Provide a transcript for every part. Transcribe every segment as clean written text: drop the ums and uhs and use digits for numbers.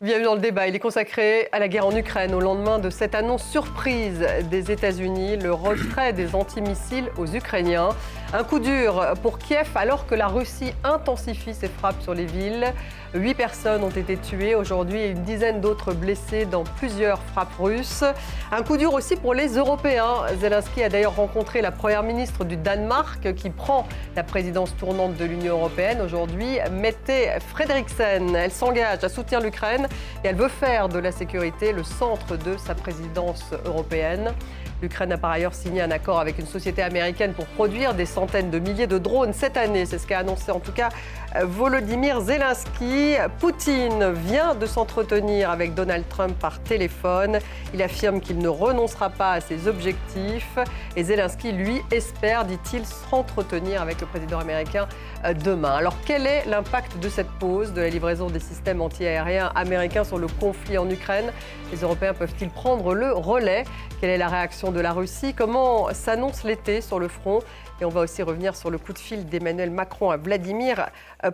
Bienvenue dans le débat. Il est consacré à la guerre en Ukraine au lendemain de cette annonce surprise des États-Unis, le retrait des antimissiles aux Ukrainiens. Un coup dur pour Kiev alors que la Russie intensifie ses frappes sur les villes. 8 personnes ont été tuées aujourd'hui et une dizaine d'autres blessées dans plusieurs frappes russes. Un coup dur aussi pour les Européens. Zelensky a d'ailleurs rencontré la première ministre du Danemark qui prend la présidence tournante de l'Union européenne aujourd'hui, Mette Frederiksen. Elle s'engage à soutenir l'Ukraine et elle veut faire de la sécurité le centre de sa présidence européenne. L'Ukraine a par ailleurs signé un accord avec une société américaine pour produire des centaines de milliers de drones cette année. C'est ce qu'a annoncé en tout cas Volodymyr Zelensky. Poutine vient de s'entretenir avec Donald Trump par téléphone. Il affirme qu'il ne renoncera pas à ses objectifs. Et Zelensky, lui, espère, dit-il, s'entretenir avec le président américain demain. Alors quel est l'impact de cette pause de la livraison des systèmes antiaériens américains sur le conflit en Ukraine? Les Européens peuvent-ils prendre le relais? Quelle est la réaction de la Russie? Comment s'annonce l'été sur le front? Et on va aussi revenir sur le coup de fil d'Emmanuel Macron à Vladimir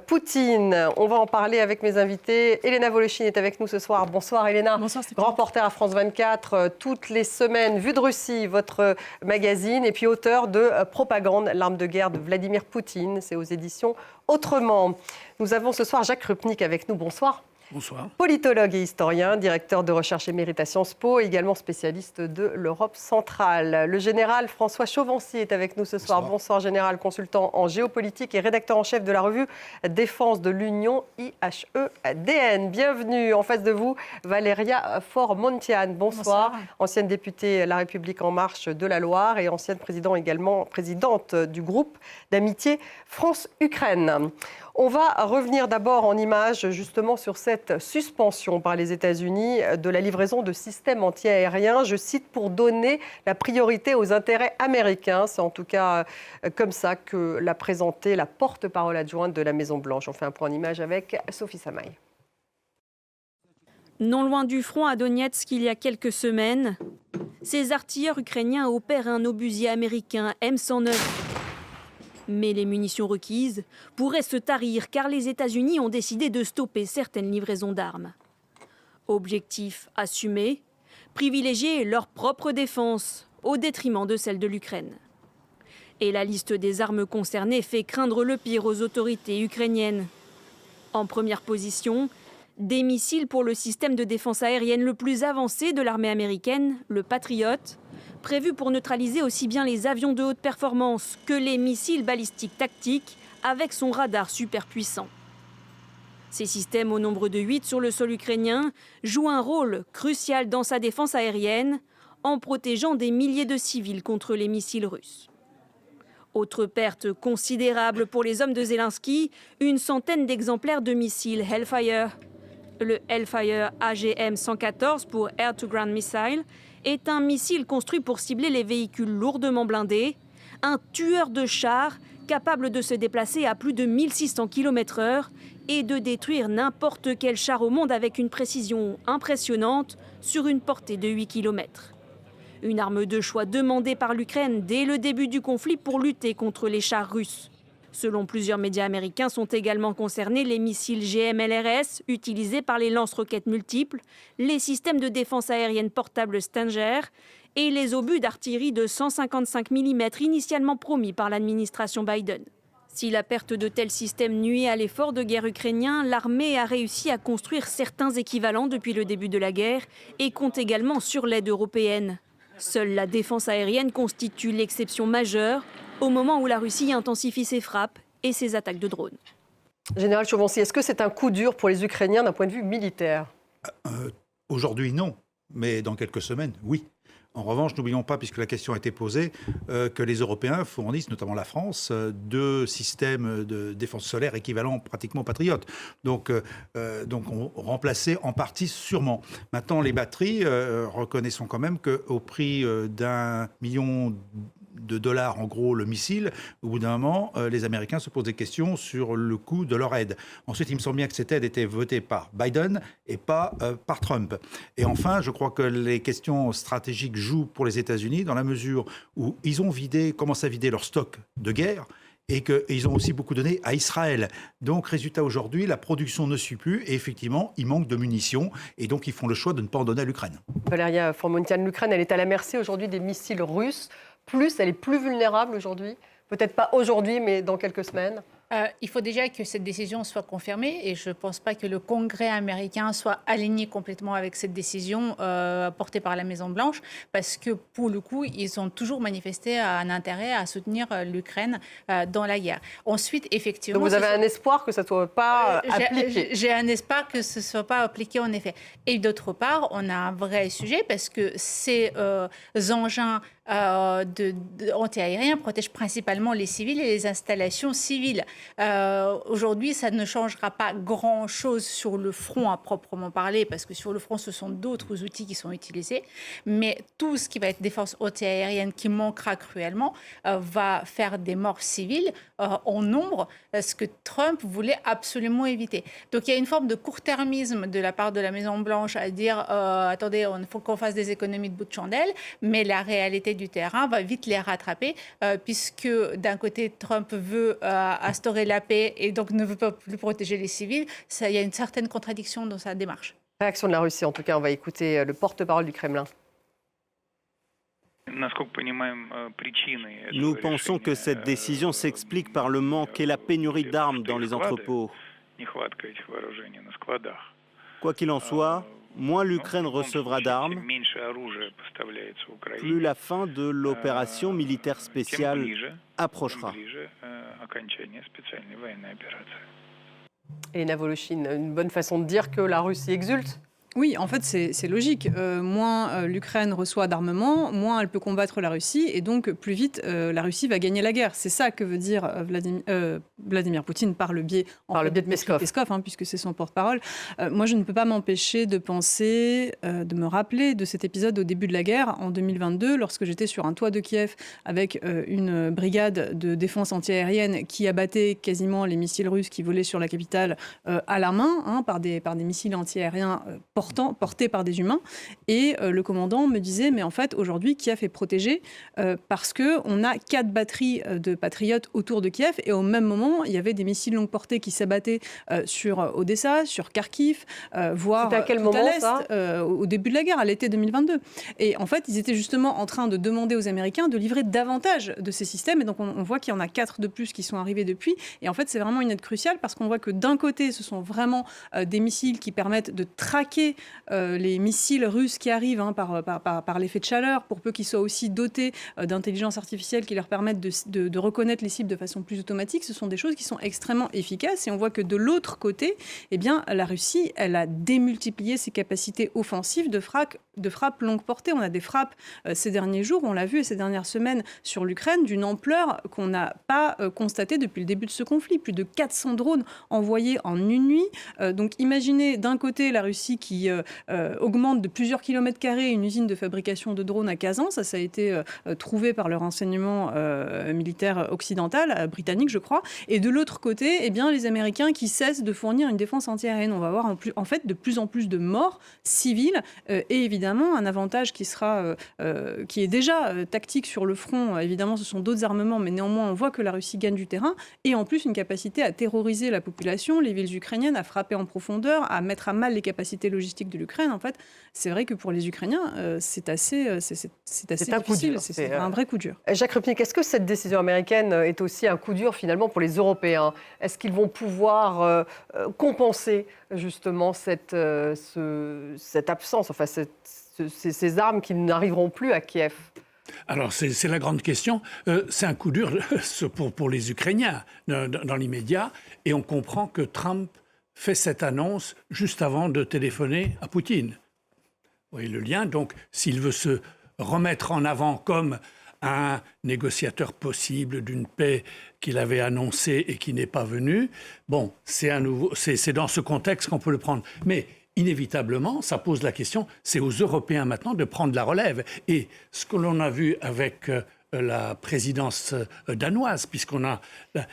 Poutine. On va en parler avec mes invités. Elena Voloshin est avec nous ce soir. Bonsoir Elena. Bonsoir Stéphane. Grand reporter à France 24, toutes les semaines. Vue de Russie, votre magazine. Et puis auteur de Propagande, l'arme de guerre de Vladimir Poutine. C'est aux éditions Autrement. Nous avons ce soir Jacques Rupnik avec nous. Bonsoir. Bonsoir. Politologue et historien, directeur de recherche émérite à Sciences Po, également spécialiste de l'Europe centrale. Le général François Chauvency est avec nous ce soir. Bonsoir général, consultant en géopolitique et rédacteur en chef de la revue Défense de l'Union IHEDN. Bienvenue. En face de vous, Valéria Faure-Montiane. Bonsoir. Ancienne députée La République En Marche de la Loire et ancienne présidente du groupe d'amitié France-Ukraine. On va revenir d'abord en images justement sur cette suspension par les États-Unis de la livraison de systèmes antiaériens. Je cite, pour donner la priorité aux intérêts américains. C'est en tout cas comme ça que l'a présenté la porte-parole adjointe de la Maison-Blanche. On fait un point en images avec Sophie Samaï. Non loin du front à Donetsk, il y a quelques semaines, ces artilleurs ukrainiens opèrent un obusier américain M109. Mais les munitions requises pourraient se tarir car les États-Unis ont décidé de stopper certaines livraisons d'armes. Objectif assumé, privilégier leur propre défense au détriment de celle de l'Ukraine. Et la liste des armes concernées fait craindre le pire aux autorités ukrainiennes. En première position, des missiles pour le système de défense aérienne le plus avancé de l'armée américaine, le Patriot, prévu pour neutraliser aussi bien les avions de haute performance que les missiles balistiques tactiques avec son radar super puissant. Ces systèmes, au nombre de 8 sur le sol ukrainien, jouent un rôle crucial dans sa défense aérienne en protégeant des milliers de civils contre les missiles russes. Autre perte considérable pour les hommes de Zelensky, une centaine d'exemplaires de missiles Hellfire. Le Hellfire AGM-114 pour Air-to-Ground Missile est un missile construit pour cibler les véhicules lourdement blindés, un tueur de chars capable de se déplacer à plus de 1600 km/h et de détruire n'importe quel char au monde avec une précision impressionnante sur une portée de 8 km. Une arme de choix demandée par l'Ukraine dès le début du conflit pour lutter contre les chars russes. Selon plusieurs médias américains, sont également concernés les missiles GMLRS utilisés par les lance-roquettes multiples, les systèmes de défense aérienne portables Stinger et les obus d'artillerie de 155 mm initialement promis par l'administration Biden. Si la perte de tels systèmes nuit à l'effort de guerre ukrainien, l'armée a réussi à construire certains équivalents depuis le début de la guerre et compte également sur l'aide européenne. Seule la défense aérienne constitue l'exception majeure au moment où la Russie intensifie ses frappes et ses attaques de drones. Général Chauvency, est-ce que c'est un coup dur pour les Ukrainiens d'un point de vue militaire? Aujourd'hui, non, mais dans quelques semaines, oui. En revanche, n'oublions pas, puisque la question a été posée, que les Européens fournissent, notamment la France, 2 systèmes de défense solaire équivalents pratiquement patriotes. Donc on remplaçait en partie sûrement. Maintenant, les batteries, reconnaissons quand même qu'au prix d'1 million de dollars, en gros, le missile, au bout d'un moment, les Américains se posent des questions sur le coût de leur aide. Ensuite, il me semble bien que cette aide était votée par Biden et pas par Trump. Et enfin, je crois que les questions stratégiques jouent pour les États-Unis dans la mesure où ils ont commencé à vider leur stock de guerre et qu'ils ont aussi beaucoup donné à Israël. Donc, résultat, aujourd'hui, la production ne suit plus et effectivement, il manque de munitions et donc ils font le choix de ne pas en donner à l'Ukraine. Valeria Formontian, l'Ukraine, elle est à la merci aujourd'hui des missiles russes. Elle est plus vulnérable aujourd'hui. Peut-être pas aujourd'hui, mais dans quelques semaines. Il faut déjà que cette décision soit confirmée et je ne pense pas que le Congrès américain soit aligné complètement avec cette décision portée par la Maison-Blanche parce que pour le coup, ils ont toujours manifesté un intérêt à soutenir l'Ukraine dans la guerre. Ensuite, effectivement... Donc vous avez un espoir que ça ne soit pas appliqué? J'ai un espoir que ce ne soit pas appliqué en effet. Et d'autre part, on a un vrai sujet parce que ces engins anti-aériens protègent principalement les civils et les installations civiles. Aujourd'hui, ça ne changera pas grand-chose sur le front à proprement parler, parce que sur le front, ce sont d'autres outils qui sont utilisés. Mais tout ce qui va être défense anti-aérienne qui manquera cruellement va faire des morts civiles en nombre, ce que Trump voulait absolument éviter. Donc il y a une forme de court-termisme de la part de la Maison-Blanche à dire attendez, il faut qu'on fasse des économies de bout de chandelle, mais la réalité du terrain va vite les rattraper, puisque d'un côté, Trump veut instaurer la paix et donc ne veut pas plus protéger les civils. Il y a une certaine contradiction dans sa démarche. Réaction de la Russie, en tout cas, on va écouter le porte-parole du Kremlin. Nous pensons que cette décision s'explique par le manque et la pénurie d'armes dans les entrepôts. Quoi qu'il en soit, moins l'Ukraine recevra d'armes, plus la fin de l'opération militaire spéciale approchera. Elena Voloshin, une bonne façon de dire que la Russie exulte? Oui, en fait, c'est logique. Moins l'Ukraine reçoit d'armement, moins elle peut combattre la Russie, et donc plus vite la Russie va gagner la guerre. C'est ça que veut dire Vladimir Poutine par le biais de Peskov, puisque c'est son porte-parole. Moi, je ne peux pas m'empêcher de penser, de me rappeler de cet épisode au début de la guerre, en 2022, lorsque j'étais sur un toit de Kiev avec une brigade de défense antiaérienne qui abattait quasiment les missiles russes qui volaient sur la capitale à la main, par des missiles antiaériens portés par des humains. Et le commandant me disait, mais en fait, aujourd'hui, Kiev est protégé parce qu'on a 4 batteries de patriotes autour de Kiev. Et au même moment, il y avait des missiles longue portée qui s'abattaient sur Odessa, sur Kharkiv, voire à quel moment, à l'est, au début de la guerre, à l'été 2022. Et en fait, ils étaient justement en train de demander aux Américains de livrer davantage de ces systèmes. Et donc, on voit qu'il y en a 4 de plus qui sont arrivés depuis. Et en fait, c'est vraiment une aide cruciale parce qu'on voit que d'un côté, ce sont vraiment des missiles qui permettent de traquer les missiles russes qui arrivent par l'effet de chaleur, pour peu qu'ils soient aussi dotés d'intelligence artificielle qui leur permettent de reconnaître les cibles de façon plus automatique. Ce sont des choses qui sont extrêmement efficaces. Et on voit que de l'autre côté, eh bien, la Russie, elle a démultiplié ses capacités offensives de frappe longue portée. On a des frappes ces derniers jours, on l'a vu ces dernières semaines sur l'Ukraine, d'une ampleur qu'on n'a pas constatée depuis le début de ce conflit. Plus de 400 drones envoyés en une nuit. Donc imaginez d'un côté la Russie qui augmente de plusieurs kilomètres carrés une usine de fabrication de drones à Kazan. Ça a été trouvé par le renseignement militaire occidental, britannique je crois. Et de l'autre côté, eh bien, les Américains qui cessent de fournir une défense antiaérienne. On va avoir en fait de plus en plus de morts civiles et évidemment un avantage qui est déjà tactique sur le front. Évidemment, ce sont d'autres armements, mais néanmoins on voit que la Russie gagne du terrain et en plus une capacité à terroriser la population, les villes ukrainiennes, à frapper en profondeur, à mettre à mal les capacités logistiques de l'Ukraine. En fait, c'est vrai que pour les Ukrainiens, c'est assez difficile. C'est un vrai coup dur. Jacques Rupnik, est-ce que cette décision américaine est aussi un coup dur finalement pour les Européens? Est-ce qu'ils vont pouvoir compenser justement cette absence, enfin ces armes qui n'arriveront plus à Kiev? Alors, c'est la grande question. C'est un coup dur pour les Ukrainiens dans l'immédiat. Et on comprend que Trump fait cette annonce juste avant de téléphoner à Poutine. Vous voyez le lien. Donc, s'il veut se remettre en avant comme un négociateur possible d'une paix qu'il avait annoncée et qui n'est pas venu, bon, c'est dans ce contexte qu'on peut le prendre. Mais inévitablement, ça pose la question, c'est aux Européens maintenant de prendre la relève. Et ce que l'on a vu avec la présidence danoise,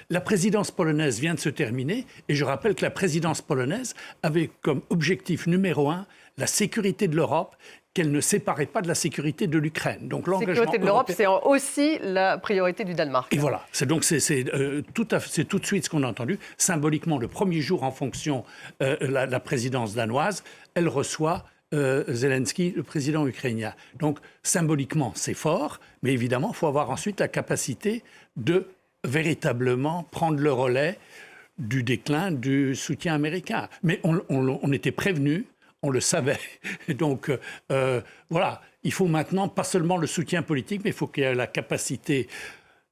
la présidence polonaise vient de se terminer, et je rappelle que la présidence polonaise avait comme objectif numéro 1 la sécurité de l'Europe qu'elle ne séparait pas de la sécurité de l'Ukraine. Donc la sécurité de l'Europe, c'est aussi la priorité du Danemark. Et voilà, c'est tout de suite ce qu'on a entendu. Symboliquement, le premier jour en fonction, la présidence danoise, elle reçoit Zelensky, le président ukrainien. Donc symboliquement, c'est fort, mais évidemment, il faut avoir ensuite la capacité de véritablement prendre le relais du déclin du soutien américain. Mais on était prévenus, on le savait. Donc voilà, il faut maintenant pas seulement le soutien politique, mais il faut qu'il y ait la capacité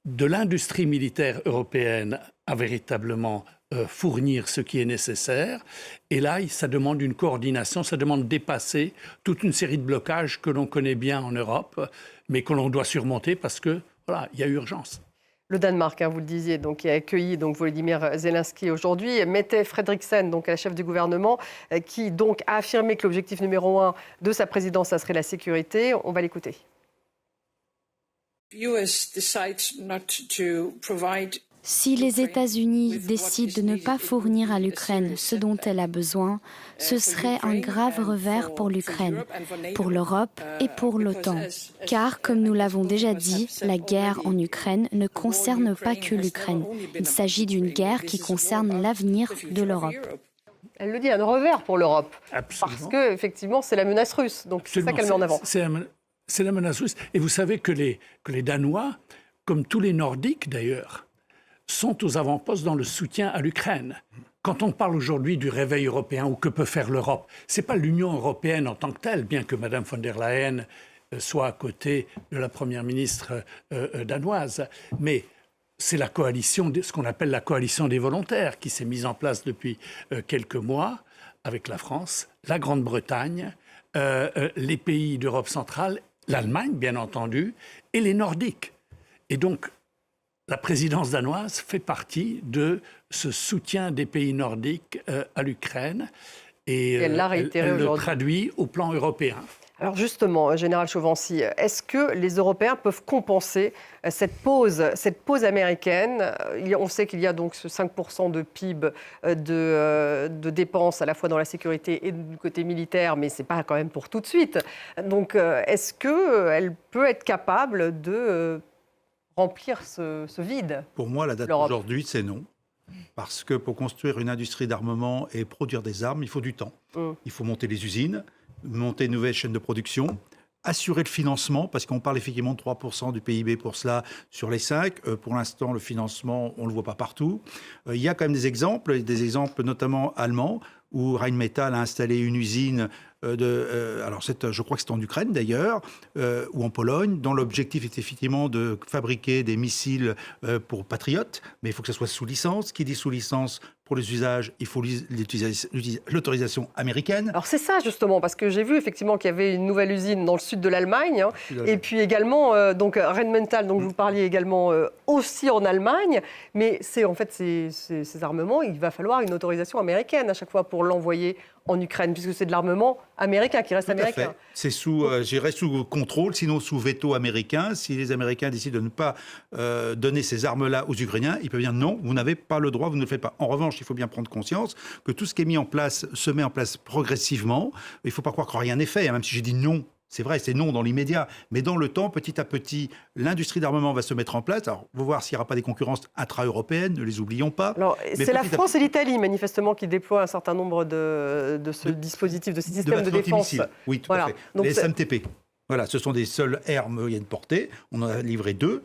de l'industrie militaire européenne à véritablement fournir ce qui est nécessaire. Et là, ça demande une coordination, ça demande de dépasser toute une série de blocages que l'on connaît bien en Europe, mais que l'on doit surmonter parce que voilà, il y a urgence. Le Danemark, vous le disiez, donc, qui a accueilli Volodymyr Zelensky aujourd'hui. Mette Frederiksen, donc la chef du gouvernement, qui donc a affirmé que l'objectif numéro 1 de sa présidence, ça serait la sécurité. On va l'écouter. Si les États-Unis décident de ne pas fournir à l'Ukraine ce dont elle a besoin, ce serait un grave revers pour l'Ukraine, pour l'Europe et pour l'OTAN. Car, comme nous l'avons déjà dit, la guerre en Ukraine ne concerne pas que l'Ukraine. Il s'agit d'une guerre qui concerne l'avenir de l'Europe. Elle le dit, un revers pour l'Europe. Absolument. Parce que, effectivement, c'est la menace russe. Donc, c'est ça qu'elle met en avant. C'est la menace russe. Et vous savez que les Danois, comme tous les Nordiques d'ailleurs, sont aux avant-postes dans le soutien à l'Ukraine. Quand on parle aujourd'hui du réveil européen ou que peut faire l'Europe, ce n'est pas l'Union européenne en tant que telle, bien que Mme von der Leyen soit à côté de la Première ministre danoise, mais c'est la coalition, ce qu'on appelle la coalition des volontaires, qui s'est mise en place depuis quelques mois avec la France, la Grande-Bretagne, les pays d'Europe centrale, l'Allemagne bien entendu, et les Nordiques. Et donc, la présidence danoise fait partie de ce soutien des pays nordiques à l'Ukraine et elle le traduit au plan européen. Alors justement, Général Chauvency, est-ce que les Européens peuvent compenser cette pause américaine ? On sait qu'il y a donc ce 5% de PIB de dépenses à la fois dans la sécurité et du côté militaire, mais ce n'est pas quand même pour tout de suite. Donc est-ce qu'elle peut être capable de remplir ce vide? Pour moi, la date d'aujourd'hui, c'est non. Parce que pour construire une industrie d'armement et produire des armes, il faut du temps. Il faut monter les usines, monter une nouvelle chaîne de production, assurer le financement, parce qu'on parle effectivement de 3% du PIB pour cela sur les 5. Pour l'instant, le financement, on ne le voit pas partout. Il y a quand même des exemples notamment allemands, où Rheinmetall a installé une usine alors je crois que c'est en Ukraine d'ailleurs, ou en Pologne, dont l'objectif est effectivement de fabriquer des missiles pour Patriot, mais il faut que ça soit sous licence. Qui dit sous licence pour les usages, il faut l'autorisation américaine. Alors c'est ça justement, parce que j'ai vu effectivement qu'il y avait une nouvelle usine dans le sud de l'Allemagne, et puis également donc Rheinmetall, dont vous parliez également aussi en Allemagne, mais c'est en fait ces armements, il va falloir une autorisation américaine à chaque fois pour l'envoyer en Ukraine, puisque c'est de l'armement américain qui reste américain. C'est sous contrôle, sinon sous veto américain. Si les Américains décident de ne pas donner ces armes-là aux Ukrainiens, ils peuvent dire non, vous n'avez pas le droit, vous ne le faites pas. En revanche, il faut bien prendre conscience que tout ce qui est mis en place se met en place progressivement. Il ne faut pas croire que rien n'est fait, même si j'ai dit non. C'est vrai, c'est non dans l'immédiat. Mais dans le temps, petit à petit, l'industrie d'armement va se mettre en place. Alors, on va voir s'il n'y aura pas des concurrences intra-européennes, ne les oublions pas. Alors, c'est la France et l'Italie, manifestement, qui déploient un certain nombre de ce dispositif, de ces systèmes de défense. Oui, tout à fait. Donc, les SMTP. Voilà, ce sont des seules aires moyenne portée. On en a livré deux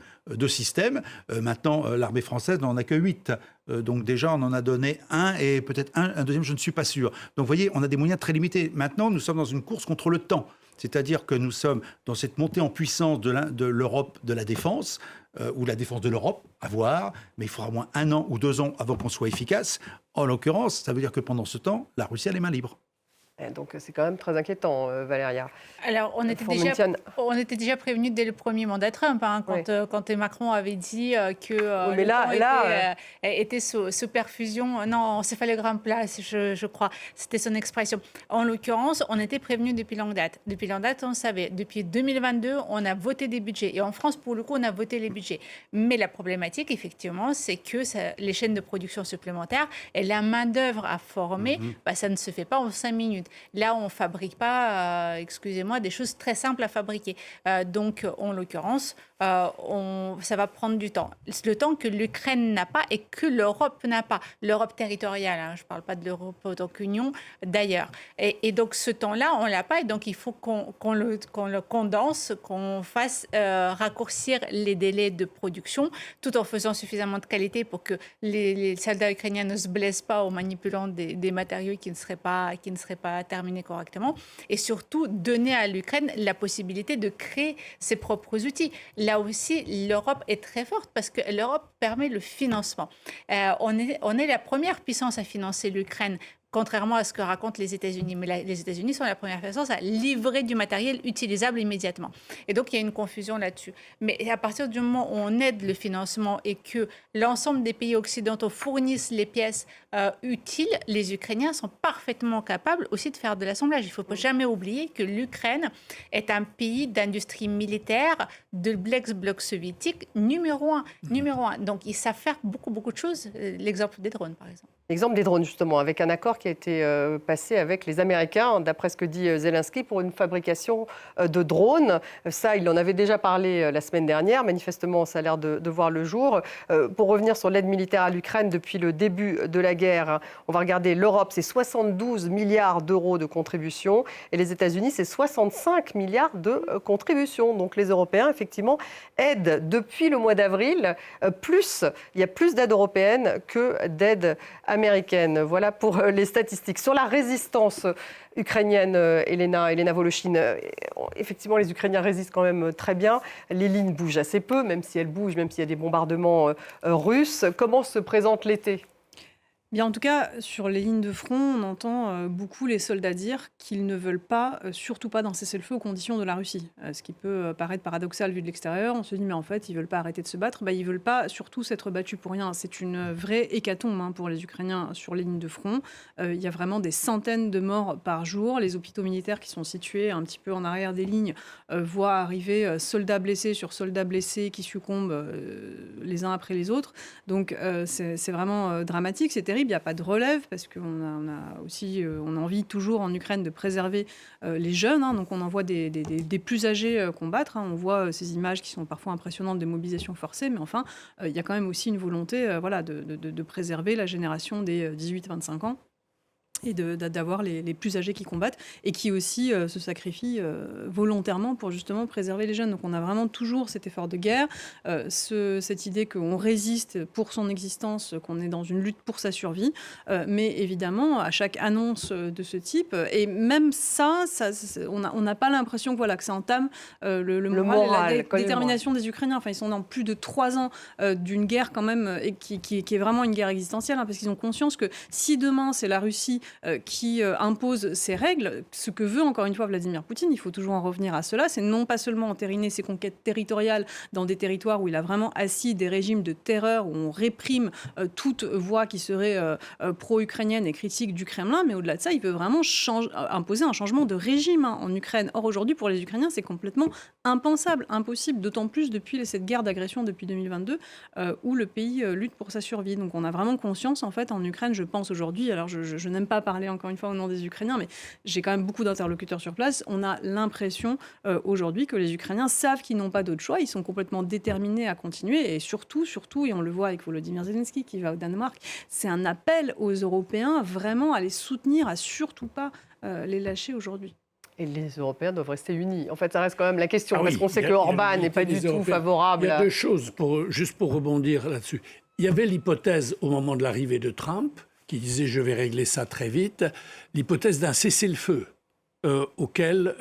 systèmes. Maintenant, l'armée française n'en a que 8. Donc déjà, on en a donné un et peut-être un deuxième, je ne suis pas sûr. Donc vous voyez, on a des moyens très limités. Maintenant, nous sommes dans une course contre le temps. C'est-à-dire que nous sommes dans cette montée en puissance de l'Europe de la défense, ou la défense de l'Europe, à voir, mais il faudra au moins 1 an ou 2 ans avant qu'on soit efficace. En l'occurrence, ça veut dire que pendant ce temps, la Russie a les mains libres. Donc c'est quand même très inquiétant, Valéria. Alors on était déjà prévenus dès le premier mandat Trump, quand Macron avait dit que était sous perfusion, non, encéphalogramme plat, je crois, c'était son expression. En l'occurrence, on était prévenus depuis longue date. Depuis longue date, on savait. Depuis 2022, on a voté des budgets. Et en France, pour le coup, on a voté les budgets. Mais la problématique, effectivement, c'est que les chaînes de production supplémentaires et la main-d'œuvre à former, ça ne se fait pas en 5 minutes. minutes. Là, on ne fabrique pas, excusez-moi, des choses très simples à fabriquer. Donc, en l'occurrence, ça va prendre du temps. Le temps que l'Ukraine n'a pas et que l'Europe n'a pas. L'Europe territoriale, hein, je ne parle pas de l'Europe en tant qu'union, d'ailleurs. Et donc, ce temps-là, on ne l'a pas. Et donc, il faut qu'on le condense, qu'on fasse raccourcir les délais de production, tout en faisant suffisamment de qualité pour que les soldats ukrainiens ne se blessent pas en manipulant des matériaux qui ne seraient pas terminés correctement. Et surtout, donner à l'Ukraine la possibilité de créer ses propres outils. Là aussi, l'Europe est très forte parce que l'Europe permet le financement. On est la première puissance à financer l'Ukraine, contrairement à ce que racontent les États-Unis. Mais les États-Unis sont la première puissance à livrer du matériel utilisable immédiatement. Et donc, il y a une confusion là-dessus. Mais à partir du moment où on aide le financement et que l'ensemble des pays occidentaux fournissent les pièces utiles, les Ukrainiens sont parfaitement capables aussi de faire de l'assemblage. Il ne faut jamais oublier que l'Ukraine est un pays d'industrie militaire de l'ex-bloc soviétique numéro un. Donc, ils savent faire beaucoup de choses. L'exemple des drones, par exemple. L'exemple des drones, justement, avec un accord qui a été passé avec les Américains, d'après ce que dit Zelensky, pour une fabrication de drones. Ça, il en avait déjà parlé la semaine dernière. Manifestement, ça a l'air de voir le jour. Pour revenir sur l'aide militaire à l'Ukraine depuis le début de la guerre, on va regarder l'Europe, c'est 72 milliards d'euros de contribution. Et les États-Unis, c'est 65 milliards de contribution. Donc les Européens, effectivement, aident depuis le mois d'avril. Il y a plus d'aide européenne que d'aide américaine. Voilà pour les statistiques. Sur la résistance ukrainienne, Elena Voloshin, effectivement, les Ukrainiens résistent quand même très bien. Les lignes bougent assez peu, même si elles bougent, même s'il y a des bombardements russes. Comment se présente l'été ? Bien, en tout cas, sur les lignes de front, on entend beaucoup les soldats dire qu'ils ne veulent pas, surtout pas d'un cessez-le-feu aux conditions de la Russie. Ce qui peut paraître paradoxal vu de l'extérieur. On se dit, mais en fait, ils ne veulent pas arrêter de se battre. Ils ne veulent pas surtout s'être battus pour rien. C'est une vraie hécatombe pour les Ukrainiens sur les lignes de front. Il y a vraiment des centaines de morts par jour. Les hôpitaux militaires qui sont situés un petit peu en arrière des lignes voient arriver soldats blessés sur soldats blessés qui succombent les uns après les autres. Donc, c'est vraiment dramatique, c'est terrible. Il n'y a pas de relève parce qu'on a envie toujours en Ukraine de préserver les jeunes. Donc on envoie des plus âgés combattre. On voit ces images qui sont parfois impressionnantes des mobilisations forcées, mais enfin, il y a quand même aussi une volonté de préserver la génération des 18-25 ans. Et d'avoir les plus âgés qui combattent et qui aussi se sacrifient volontairement pour justement préserver les jeunes. Donc on a vraiment toujours cet effort de guerre, cette idée qu'on résiste pour son existence, qu'on est dans une lutte pour sa survie. Mais évidemment, à chaque annonce de ce type, et même ça on n'a pas l'impression que ça entame le moral et la détermination des Ukrainiens. Enfin, ils sont dans plus de 3 ans d'une guerre quand même, et qui est vraiment une guerre existentielle, parce qu'ils ont conscience que si demain c'est la Russie qui impose ses règles, ce que veut encore une fois Vladimir Poutine, il faut toujours en revenir à cela, c'est non pas seulement entériner ses conquêtes territoriales dans des territoires où il a vraiment assis des régimes de terreur, où on réprime toute voix qui serait pro-ukrainienne et critique du Kremlin, mais au-delà de ça, il veut vraiment imposer un changement de régime en Ukraine. Or, aujourd'hui, pour les Ukrainiens, c'est complètement impensable, impossible, d'autant plus depuis cette guerre d'agression depuis 2022, où le pays lutte pour sa survie. Donc on a vraiment conscience, en fait, en Ukraine, je pense aujourd'hui, alors je n'aime pas parler encore une fois au nom des Ukrainiens, mais j'ai quand même beaucoup d'interlocuteurs sur place, on a l'impression aujourd'hui que les Ukrainiens savent qu'ils n'ont pas d'autre choix, ils sont complètement déterminés à continuer, et surtout, et on le voit avec Volodymyr Zelensky qui va au Danemark, c'est un appel aux Européens vraiment à les soutenir, à surtout pas les lâcher aujourd'hui. Et les Européens doivent rester unis. En fait, ça reste quand même la question, parce qu'on sait que Orban n'est pas du tout favorable. Il y a 2 choses, juste pour rebondir là-dessus. Il y avait l'hypothèse, au moment de l'arrivée de Trump, qui disait « je vais régler ça très vite », l'hypothèse d'un cessez-le-feu auquel,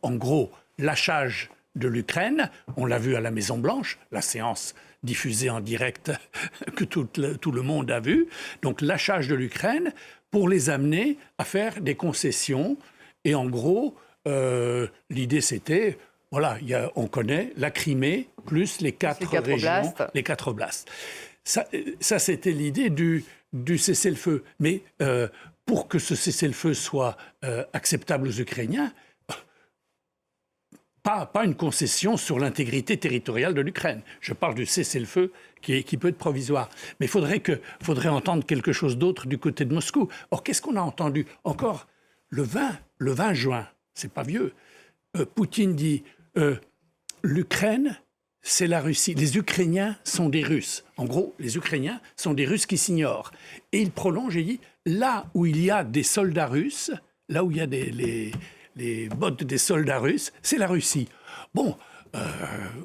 en gros, lâchage de l'Ukraine, on l'a vu à la Maison-Blanche, la séance diffusée en direct que tout le monde a vu, donc lâchage de l'Ukraine pour les amener à faire des concessions. Et en gros, l'idée c'était, voilà, on connaît la Crimée plus les 4 régions, les 4 oblasts. Ça, c'était l'idée du cessez-le-feu. Mais pour que ce cessez-le-feu soit acceptable aux Ukrainiens, pas une concession sur l'intégrité territoriale de l'Ukraine. Je parle du cessez-le-feu qui peut être provisoire. Mais il faudrait entendre quelque chose d'autre du côté de Moscou. Or, qu'est-ce qu'on a entendu encore le 20 juin, c'est pas vieux, Poutine dit l'Ukraine, c'est la Russie. Les Ukrainiens sont des Russes. En gros, les Ukrainiens sont des Russes qui s'ignorent. Et il prolonge et dit là où il y a des soldats russes, là où il y a les bottes des soldats russes, c'est la Russie. Bon.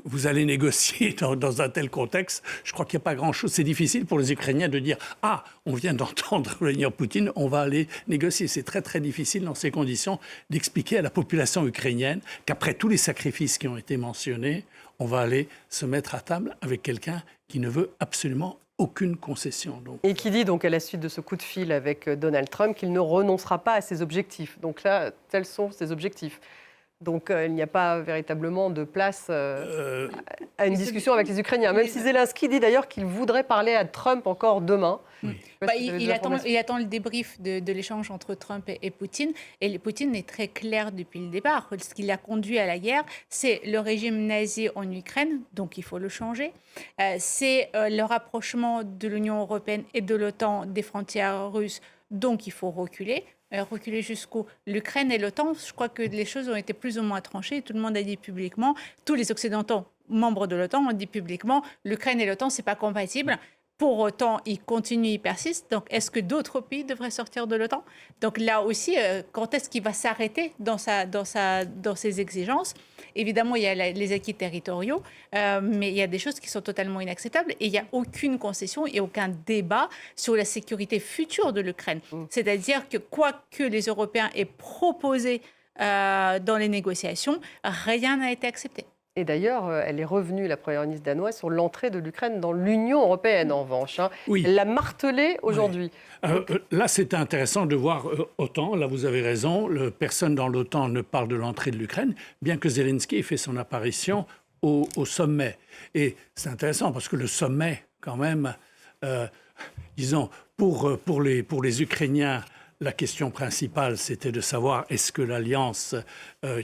Vous allez négocier dans un tel contexte, je crois qu'il n'y a pas grand-chose. C'est difficile pour les Ukrainiens de dire « Ah, on vient d'entendre Vladimir Poutine, on va aller négocier ». C'est très, très difficile dans ces conditions d'expliquer à la population ukrainienne qu'après tous les sacrifices qui ont été mentionnés, on va aller se mettre à table avec quelqu'un qui ne veut absolument aucune concession. Donc. Et qui dit donc à la suite de ce coup de fil avec Donald Trump qu'il ne renoncera pas à ses objectifs. Donc là, tels sont ses objectifs. Donc il n'y a pas véritablement de place à une discussion avec les Ukrainiens. Même si Zelensky dit d'ailleurs qu'il voudrait parler à Trump encore demain. Oui. Il attend le débrief de l'échange entre Trump et Poutine. Et Poutine est très clair depuis le départ. Ce qui l'a conduit à la guerre, c'est le régime nazi en Ukraine, donc il faut le changer. C'est le rapprochement de l'Union européenne et de l'OTAN des frontières russes, donc il faut reculer. Reculer jusqu'où? L'Ukraine et l'OTAN, je crois que les choses ont été plus ou moins tranchées. Tout le monde a dit publiquement, tous les Occidentaux membres de l'OTAN ont dit publiquement, l'Ukraine et l'OTAN, c'est pas compatible. Pour autant, ils continuent, ils persistent. Donc, est-ce que d'autres pays devraient sortir de l'OTAN? Donc là aussi, quand est-ce qu'il va s'arrêter dans ses exigences? Évidemment, il y a les acquis territoriaux, mais il y a des choses qui sont totalement inacceptables et il n'y a aucune concession et aucun débat sur la sécurité future de l'Ukraine. C'est-à-dire que quoi que les Européens aient proposé dans les négociations, rien n'a été accepté. Et d'ailleurs, elle est revenue, la première ministre danoise, sur l'entrée de l'Ukraine dans l'Union européenne, en revanche. Oui. Elle l'a martelé aujourd'hui. Oui. Là, c'est intéressant de voir OTAN. Là, vous avez raison. Personne dans l'OTAN ne parle de l'entrée de l'Ukraine, bien que Zelensky ait fait son apparition au sommet. Et c'est intéressant parce que le sommet, quand même, disons, pour les Ukrainiens, la question principale, c'était de savoir est-ce que l'alliance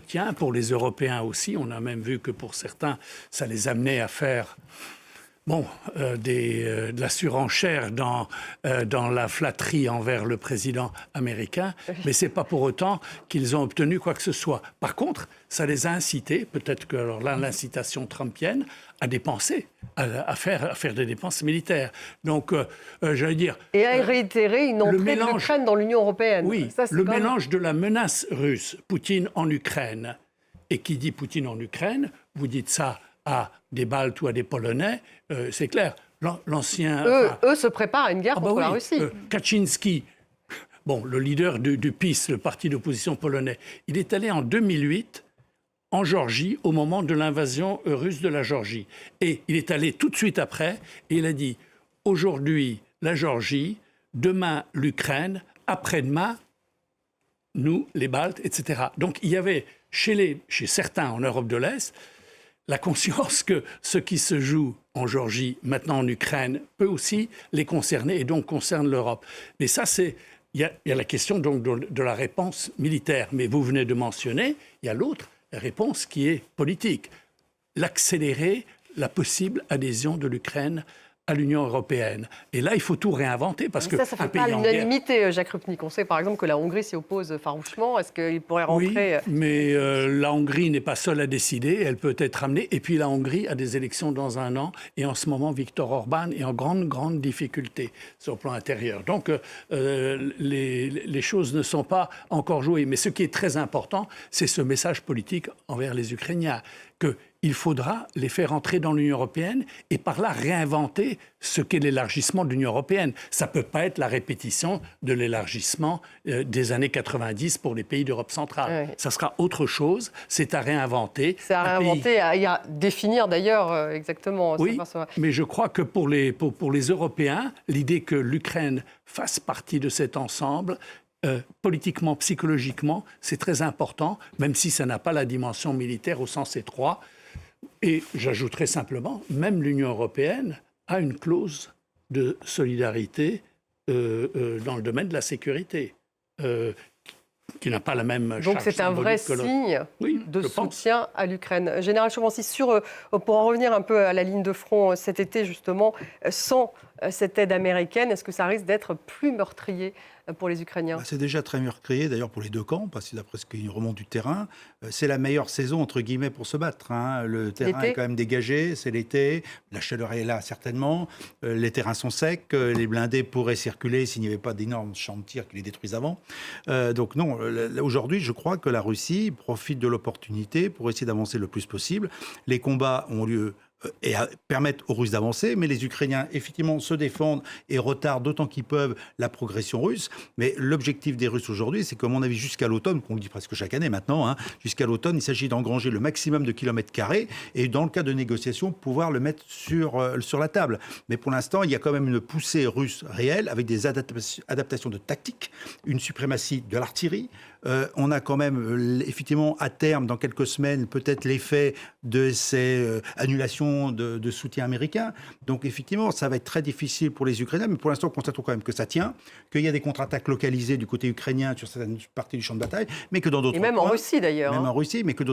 tient. Pour les Européens aussi, on a même vu que pour certains, ça les amenait à faire de la surenchère dans la flatterie envers le président américain. Mais ce n'est pas pour autant qu'ils ont obtenu quoi que ce soit. Par contre, ça les a incités, peut-être que alors là, l'incitation trumpienne, à dépenser, à faire des dépenses militaires. Donc, j'allais dire... Et à réitérer une entrée de l'Ukraine dans l'Union européenne. Oui, ça, le mélange de la menace russe, Poutine en Ukraine, et qui dit Poutine en Ukraine, vous dites ça à des Baltes ou à des Polonais, c'est clair. L'ancien... Eux se préparent à une guerre contre la Russie. Kaczynski, le leader du PiS, le parti d'opposition polonais, il est allé en 2008 en Géorgie au moment de l'invasion russe de la Géorgie. Et il est allé tout de suite après et il a dit aujourd'hui la Géorgie, demain l'Ukraine, après-demain nous, les Baltes, etc. Donc il y avait chez certains en Europe de l'Est la conscience que ce qui se joue en Géorgie, maintenant en Ukraine, peut aussi les concerner et donc concerne l'Europe. Mais ça, il y a la question donc de la réponse militaire. Mais vous venez de mentionner, il y a l'autre réponse qui est politique. L'accélérer la possible adhésion de l'Ukraine à l'Union européenne. Et là, il faut tout réinventer parce que ça ne fait pas l'unanimité, Jacques Rupnik. On sait par exemple que la Hongrie s'y oppose farouchement. Est-ce qu'il pourrait rentrer... Oui, mais la Hongrie n'est pas seule à décider. Elle peut être amenée. Et puis la Hongrie a des élections dans 1 an. Et en ce moment, Viktor Orban est en grande difficulté sur le plan intérieur. Donc, les choses ne sont pas encore jouées. Mais ce qui est très important, c'est ce message politique envers les Ukrainiens, qu'il faudra les faire entrer dans l'Union européenne et par là réinventer ce qu'est l'élargissement de l'Union européenne. Ça ne peut pas être la répétition de l'élargissement des années 90 pour les pays d'Europe centrale. Oui. Ça sera autre chose, c'est à réinventer. C'est à réinventer, à définir d'ailleurs exactement. Oui, mais je crois que pour les Européens, l'idée que l'Ukraine fasse partie de cet ensemble, politiquement, psychologiquement, c'est très important, même si ça n'a pas la dimension militaire au sens étroit. Et j'ajouterais simplement, même l'Union européenne a une clause de solidarité dans le domaine de la sécurité. qui n'a pas la même charge. Donc c'est un vrai signe de soutien à l'Ukraine. Général Chovancy, pour en revenir un peu à la ligne de front cet été, justement, sans cette aide américaine, est-ce que ça risque d'être plus meurtrier pour les Ukrainiens ? C'est déjà très meurtrier, d'ailleurs, pour les deux camps, parce que d'après ce qu'il remonte du terrain, c'est la meilleure saison, entre guillemets, pour se battre. Le terrain est quand même dégagé, c'est l'été, la chaleur est là, certainement, les terrains sont secs, les blindés pourraient circuler s'il n'y avait pas d'énormes champs de tir qui les détruisent avant. Donc non, aujourd'hui, je crois que la Russie profite de l'opportunité pour essayer d'avancer le plus possible. Les combats ont lieu et permettent aux Russes d'avancer, mais les Ukrainiens, effectivement, se défendent et retardent d'autant qu'ils peuvent la progression russe. Mais l'objectif des Russes aujourd'hui, c'est qu'à mon avis, jusqu'à l'automne, qu'on le dit presque chaque année maintenant, jusqu'à l'automne, il s'agit d'engranger le maximum de kilomètres carrés et, dans le cas de négociation, pouvoir le mettre sur la table. Mais pour l'instant, il y a quand même une poussée russe réelle avec des adaptations de tactique, une suprématie de l'artillerie. On a quand même, effectivement, à terme, dans quelques semaines, peut-être l'effet de ces annulations de soutien américain. Donc, effectivement, ça va être très difficile pour les Ukrainiens. Mais pour l'instant, constatons quand même que ça tient, qu'il y a des contre-attaques localisées du côté ukrainien sur certaines parties du champ de bataille, mais que dans d'autres points... Et même en Russie, d'ailleurs. Même en Russie, mais que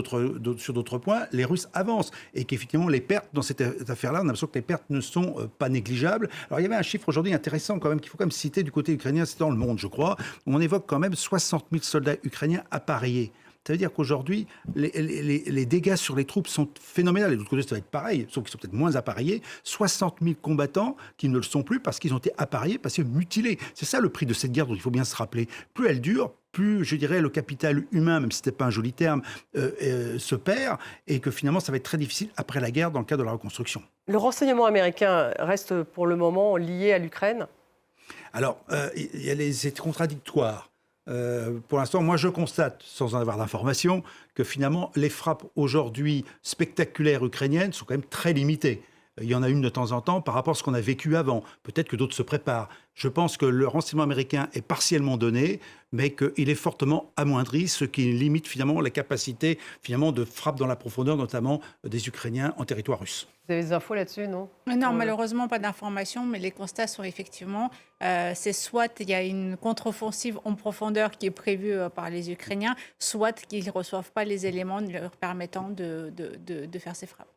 sur d'autres points, les Russes avancent. Et qu'effectivement, les pertes dans cette affaire-là, on a l'impression que les pertes ne sont pas négligeables. Alors, il y avait un chiffre aujourd'hui intéressant quand même, qu'il faut quand même citer du côté ukrainien, c'est dans Le Monde, je crois, où on évoque quand même 60 000 soldats ukrainiens appareillés. Ça veut dire qu'aujourd'hui, les dégâts sur les troupes sont phénoménales. Et de l'autre côté, ça va être pareil, sauf qu'ils sont peut-être moins appareillés. 60 000 combattants qui ne le sont plus parce qu'ils ont été appareillés, parce qu'ils ont été mutilés. C'est ça le prix de cette guerre dont il faut bien se rappeler. Plus elle dure, plus, je dirais, le capital humain, même si ce n'était pas un joli terme, se perd, et que finalement, ça va être très difficile après la guerre dans le cadre de la reconstruction. Le renseignement américain reste pour le moment lié à l'Ukraine ? Alors, c'est contradictoire. Pour l'instant, moi je constate, sans en avoir d'informations, que finalement les frappes aujourd'hui spectaculaires ukrainiennes sont quand même très limitées. Il y en a une de temps en temps par rapport à ce qu'on a vécu avant. Peut-être que d'autres se préparent. Je pense que le renseignement américain est partiellement donné, mais qu'il est fortement amoindri, ce qui limite finalement la capacité de frappe dans la profondeur, notamment des Ukrainiens en territoire russe. Vous avez des infos là-dessus, non ? Non, malheureusement, pas d'informations, mais les constats sont effectivement, c'est soit il y a une contre-offensive en profondeur qui est prévue par les Ukrainiens, soit qu'ils ne reçoivent pas les éléments leur permettant de faire ces frappes.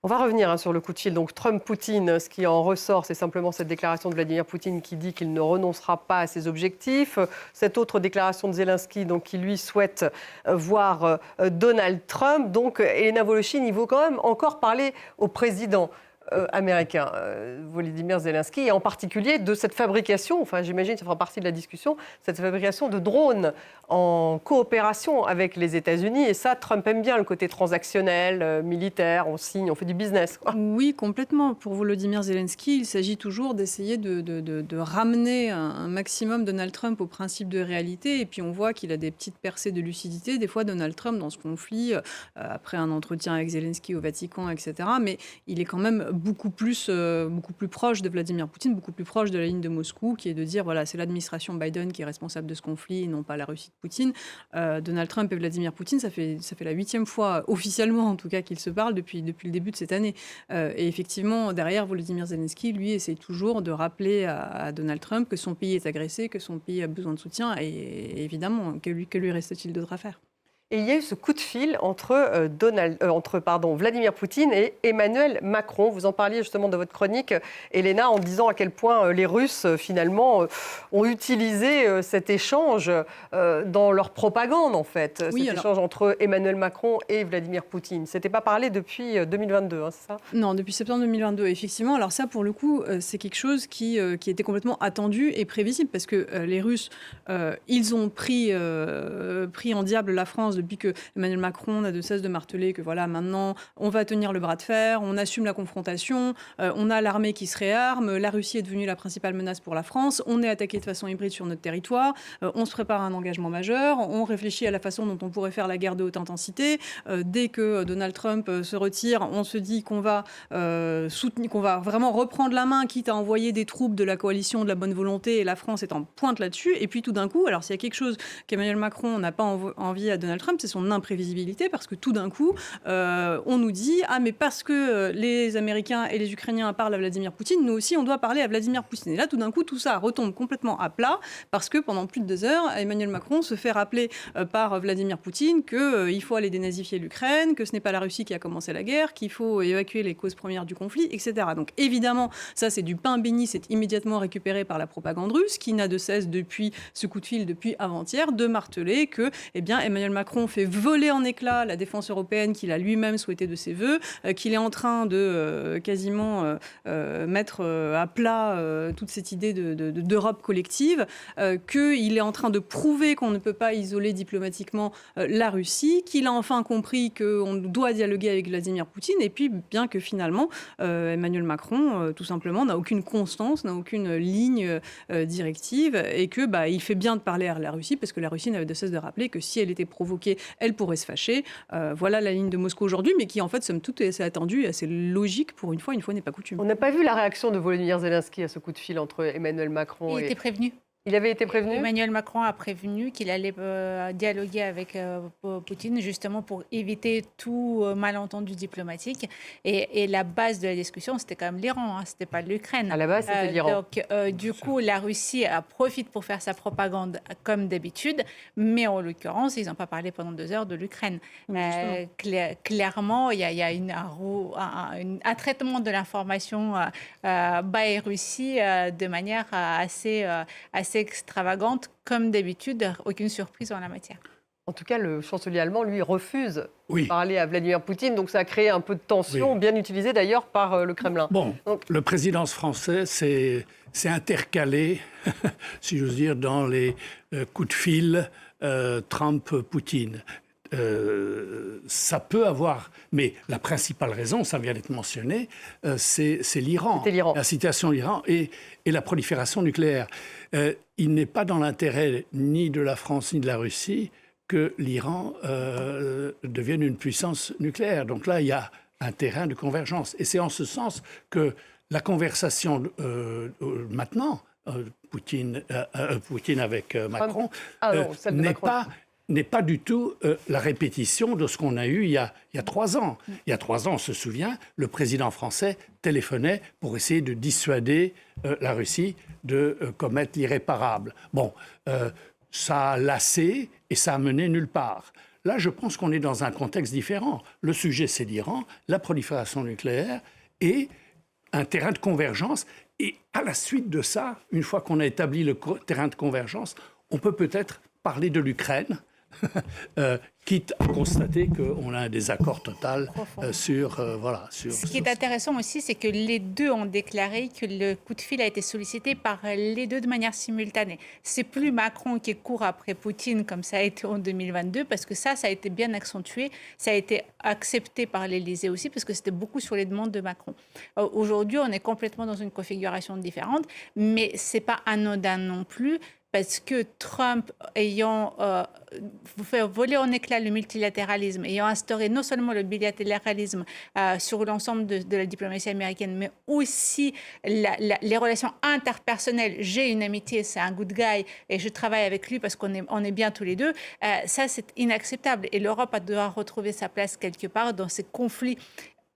On va revenir sur le coup de fil. Donc Trump-Poutine, ce qui en ressort, c'est simplement cette déclaration de Vladimir Poutine qui dit qu'il ne renoncera pas à ses objectifs. Cette autre déclaration de Zelensky, donc, qui lui souhaite voir Donald Trump. Donc Elena Voloshin, il faut quand même encore parler au président américain, Volodymyr Zelensky, et en particulier de cette fabrication, enfin j'imagine que ça fera partie de la discussion, cette fabrication de drones en coopération avec les États-Unis. Et ça, Trump aime bien le côté transactionnel, militaire, on signe, on fait du business, quoi. Oui, complètement. Pour Volodymyr Zelensky, il s'agit toujours d'essayer de ramener un maximum Donald Trump au principe de réalité. Et puis on voit qu'il a des petites percées de lucidité. Des fois, Donald Trump, dans ce conflit, après un entretien avec Zelensky au Vatican, etc., mais il est quand même beaucoup plus proche de Vladimir Poutine, beaucoup plus proche de la ligne de Moscou, qui est de dire, voilà, c'est l'administration Biden qui est responsable de ce conflit, et non pas la Russie de Poutine. Donald Trump et Vladimir Poutine, ça fait la 8e fois, officiellement en tout cas, qu'ils se parlent depuis le début de cette année. Et effectivement, derrière, Volodymyr Zelensky, lui, essaie toujours de rappeler à Donald Trump que son pays est agressé, que son pays a besoin de soutien, et évidemment, que lui reste-t-il d'autre à faire ? Et il y a eu ce coup de fil entre Vladimir Poutine et Emmanuel Macron. Vous en parliez justement dans votre chronique, Elena, en disant à quel point les Russes, finalement, ont utilisé cet échange dans leur propagande, en fait. Oui, cet échange entre Emmanuel Macron et Vladimir Poutine. Ce n'était pas parlé depuis 2022, c'est ça ? Non, depuis septembre 2022, effectivement. Alors ça, pour le coup, c'est quelque chose qui était complètement attendu et prévisible, parce que les Russes, ils ont pris en diable la France depuis que Emmanuel Macron n'a de cesse de marteler que voilà, maintenant, on va tenir le bras de fer, on assume la confrontation, on a l'armée qui se réarme, la Russie est devenue la principale menace pour la France, on est attaqué de façon hybride sur notre territoire, on se prépare à un engagement majeur, on réfléchit à la façon dont on pourrait faire la guerre de haute intensité. Dès que Donald Trump se retire, on se dit qu'on va soutenir, qu'on va vraiment reprendre la main, quitte à envoyer des troupes de la coalition de la bonne volonté, et la France est en pointe là-dessus. Et puis tout d'un coup, alors s'il y a quelque chose qu'Emmanuel Macron n'a pas envie à Donald Trump, Trump, c'est son imprévisibilité, parce que tout d'un coup, on nous dit « Ah, mais parce que les Américains et les Ukrainiens parlent à Vladimir Poutine, nous aussi, on doit parler à Vladimir Poutine. » Et là, tout d'un coup, tout ça retombe complètement à plat, parce que pendant plus de 2 heures, Emmanuel Macron se fait rappeler par Vladimir Poutine qu'il faut aller dénazifier l'Ukraine, que ce n'est pas la Russie qui a commencé la guerre, qu'il faut évacuer les causes premières du conflit, etc. Donc évidemment, ça c'est du pain béni, c'est immédiatement récupéré par la propagande russe, qui n'a de cesse depuis ce coup de fil, depuis avant-hier, de marteler que Emmanuel Macron fait voler en éclats la défense européenne qu'il a lui-même souhaité de ses voeux, qu'il est en train de quasiment mettre à plat toute cette idée d'Europe collective, qu'il est en train de prouver qu'on ne peut pas isoler diplomatiquement la Russie, qu'il a enfin compris qu'on doit dialoguer avec Vladimir Poutine, et puis bien que finalement Emmanuel Macron tout simplement n'a aucune constance, n'a aucune ligne directive, et que il fait bien de parler à la Russie, parce que la Russie n'avait de cesse de rappeler que si elle était provoquée, elle pourrait se fâcher. Voilà la ligne de Moscou aujourd'hui, mais qui en fait somme toute est assez attendue et assez logique pour une fois n'est pas coutume. On n'a pas vu la réaction de Volodymyr Zelensky à ce coup de fil entre Emmanuel Macron Il était prévenu. Il avait été prévenu ? Emmanuel Macron a prévenu qu'il allait dialoguer avec Poutine, justement pour éviter tout malentendu diplomatique. Et la base de la discussion, c'était quand même l'Iran, hein, c'était pas l'Ukraine. À la base, c'était l'Iran. Donc, du coup, la Russie profite pour faire sa propagande comme d'habitude, mais en l'occurrence, ils n'ont pas parlé pendant 2 heures de l'Ukraine. Clairement, il y a un traitement de l'information by Russie de manière assez extravagante, comme d'habitude, aucune surprise en la matière. En tout cas, le chancelier allemand, lui, refuse de parler à Vladimir Poutine, donc ça a créé un peu de tension, bien utilisée d'ailleurs par le Kremlin. Le président français s'est intercalé, si j'ose dire, dans les coups de fil Trump-Poutine. Ça peut avoir, mais la principale raison, ça vient d'être mentionné, c'est l'Iran, la situation de l'Iran et la prolifération nucléaire. Il n'est pas dans l'intérêt ni de la France ni de la Russie que l'Iran devienne une puissance nucléaire. Donc là, il y a un terrain de convergence. Et c'est en ce sens que la conversation maintenant, Poutine avec Macron, n'est pas du tout la répétition de ce qu'on a eu il y a 3 ans. Il y a 3 ans, on se souvient, le président français téléphonait pour essayer de dissuader la Russie de commettre l'irréparable. Ça a lassé et ça a mené nulle part. Là, je pense qu'on est dans un contexte différent. Le sujet, c'est l'Iran, la prolifération nucléaire et un terrain de convergence. Et à la suite de ça, une fois qu'on a établi le terrain de convergence, on peut peut-être parler de l'Ukraine, quitte à constater qu'on a un désaccord total sur... Ce qui est intéressant aussi, c'est que les deux ont déclaré que le coup de fil a été sollicité par les deux de manière simultanée. C'est plus Macron qui court après Poutine comme ça a été en 2022, parce que ça a été bien accentué, ça a été accepté par l'Élysée aussi, parce que c'était beaucoup sur les demandes de Macron. Aujourd'hui, on est complètement dans une configuration différente, mais c'est pas anodin non plus, parce que Trump, ayant fait voler en éclats le multilatéralisme, ayant instauré non seulement le bilatéralisme sur l'ensemble de la diplomatie américaine, mais aussi les relations interpersonnelles. J'ai une amitié, c'est un good guy, et je travaille avec lui parce qu'on est bien tous les deux. Ça, c'est inacceptable. Et l'Europe doit retrouver sa place quelque part dans ces conflits,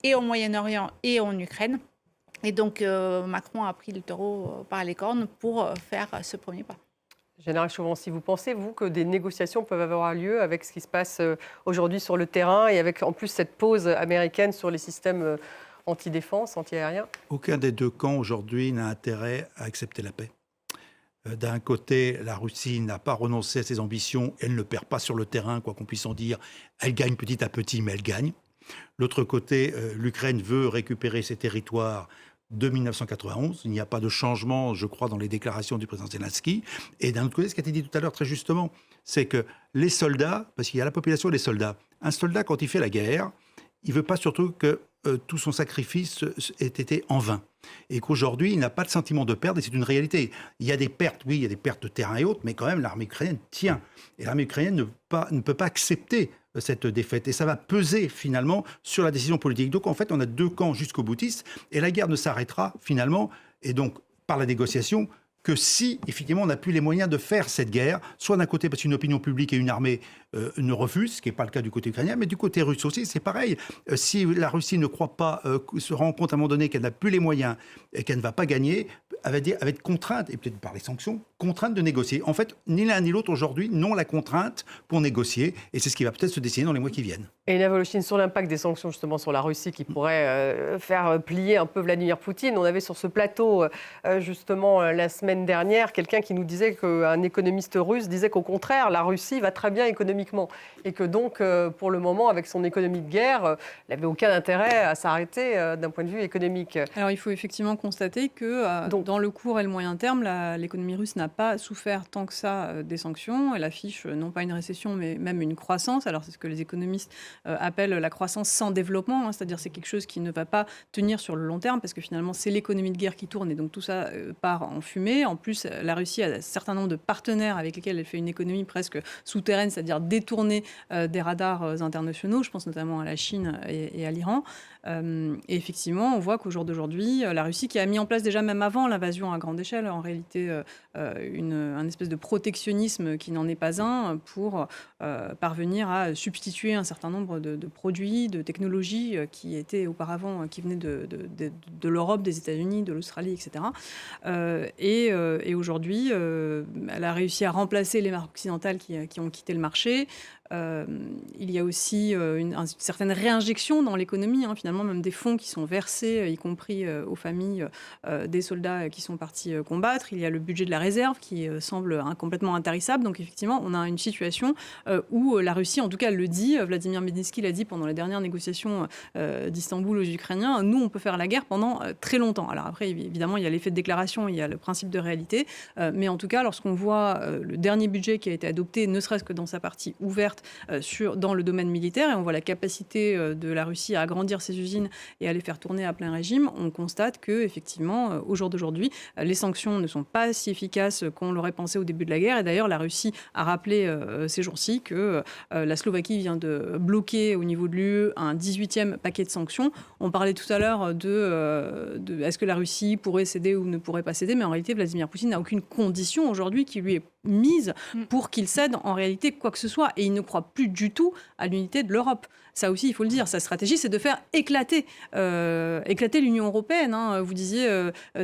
et au Moyen-Orient et en Ukraine. Et donc, Macron a pris le taureau par les cornes pour faire ce premier pas. Général Chauvency, vous pensez, vous, que des négociations peuvent avoir lieu avec ce qui se passe aujourd'hui sur le terrain et avec en plus cette pause américaine sur les systèmes anti-défense, anti-aériens ? Aucun des deux camps aujourd'hui n'a intérêt à accepter la paix. D'un côté, la Russie n'a pas renoncé à ses ambitions, elle ne perd pas sur le terrain, quoi qu'on puisse en dire. Elle gagne petit à petit, mais elle gagne. L'autre côté, l'Ukraine veut récupérer ses territoires de 1991. Il n'y a pas de changement, je crois, dans les déclarations du président Zelensky. Et d'un autre côté, ce qui a été dit tout à l'heure très justement, c'est que les soldats, parce qu'il y a la population et les soldats, un soldat, quand il fait la guerre, il ne veut pas surtout que tout son sacrifice ait été en vain. Et qu'aujourd'hui, il n'a pas de sentiment de perdre, et c'est une réalité. Il y a des pertes, oui, il y a des pertes de terrain et autres, mais quand même, l'armée ukrainienne tient. Et l'armée ukrainienne ne peut pas accepter cette défaite. Et ça va peser, finalement, sur la décision politique. Donc, en fait, on a deux camps jusqu'au boutiste, et la guerre ne s'arrêtera, finalement, et donc, par la négociation, que si, effectivement, on n'a plus les moyens de faire cette guerre, soit d'un côté parce qu'une opinion publique et une armée ne refusent, ce qui n'est pas le cas du côté ukrainien, mais du côté russe aussi, c'est pareil. Si la Russie ne croit pas, se rend compte à un moment donné qu'elle n'a plus les moyens et qu'elle ne va pas gagner, elle va être contrainte, et peut-être par les sanctions, contrainte de négocier. En fait, ni l'un ni l'autre aujourd'hui n'ont la contrainte pour négocier, et c'est ce qui va peut-être se dessiner dans les mois qui viennent. Et Navolochine, sur l'impact des sanctions justement sur la Russie qui pourrait faire plier un peu Vladimir Poutine, on avait sur ce plateau justement la semaine dernière quelqu'un qui nous disait qu'un économiste russe disait qu'au contraire la Russie va très bien économiquement et que donc pour le moment avec son économie de guerre, elle n'avait aucun intérêt à s'arrêter d'un point de vue économique. Alors il faut effectivement constater que dans le court et le moyen terme, l'économie russe n'a pas souffert tant que ça des sanctions. Elle affiche non pas une récession mais même une croissance. Alors c'est ce que les économistes appelle la croissance sans développement, c'est-à-dire c'est quelque chose qui ne va pas tenir sur le long terme parce que finalement c'est l'économie de guerre qui tourne et donc tout ça part en fumée. En plus, la Russie a un certain nombre de partenaires avec lesquels elle fait une économie presque souterraine, c'est-à-dire détournée des radars internationaux. Je pense notamment à la Chine et à l'Iran. Et effectivement, on voit qu'au jour d'aujourd'hui, la Russie qui a mis en place déjà même avant l'invasion à grande échelle, en réalité un espèce de protectionnisme qui n'en est pas un pour parvenir à substituer un certain nombre de produits, de technologies qui étaient auparavant, qui venaient de l'Europe, des États-Unis, de l'Australie, etc. Et aujourd'hui, elle a réussi à remplacer les marques occidentales qui ont quitté le marché. Il y a aussi une certaine réinjection dans l'économie, finalement même des fonds qui sont versés, y compris aux familles des soldats qui sont partis combattre. Il y a le budget de la réserve qui semble complètement intarissable. Donc effectivement, on a une situation où la Russie, en tout cas, le dit, Vladimir Medinsky l'a dit pendant les dernières négociations d'Istanbul aux Ukrainiens, nous, on peut faire la guerre pendant très longtemps. Alors après, évidemment, il y a l'effet de déclaration, il y a le principe de réalité, mais en tout cas, lorsqu'on voit le dernier budget qui a été adopté, ne serait-ce que dans sa partie ouverte, dans le domaine militaire, et on voit la capacité de la Russie à agrandir ses usines et à les faire tourner à plein régime, on constate que effectivement, au jour d'aujourd'hui, les sanctions ne sont pas si efficaces qu'on l'aurait pensé au début de la guerre. Et d'ailleurs, la Russie a rappelé ces jours-ci que la Slovaquie vient de bloquer au niveau de l'UE un 18e paquet de sanctions. On parlait tout à l'heure de est-ce que la Russie pourrait céder ou ne pourrait pas céder, mais en réalité, Vladimir Poutine n'a aucune condition aujourd'hui qui lui est mise pour qu'il cède en réalité quoi que ce soit. Et il ne croit plus du tout à l'unité de l'Europe. Ça aussi, il faut le dire. Sa stratégie, c'est de faire éclater l'Union européenne. Vous disiez,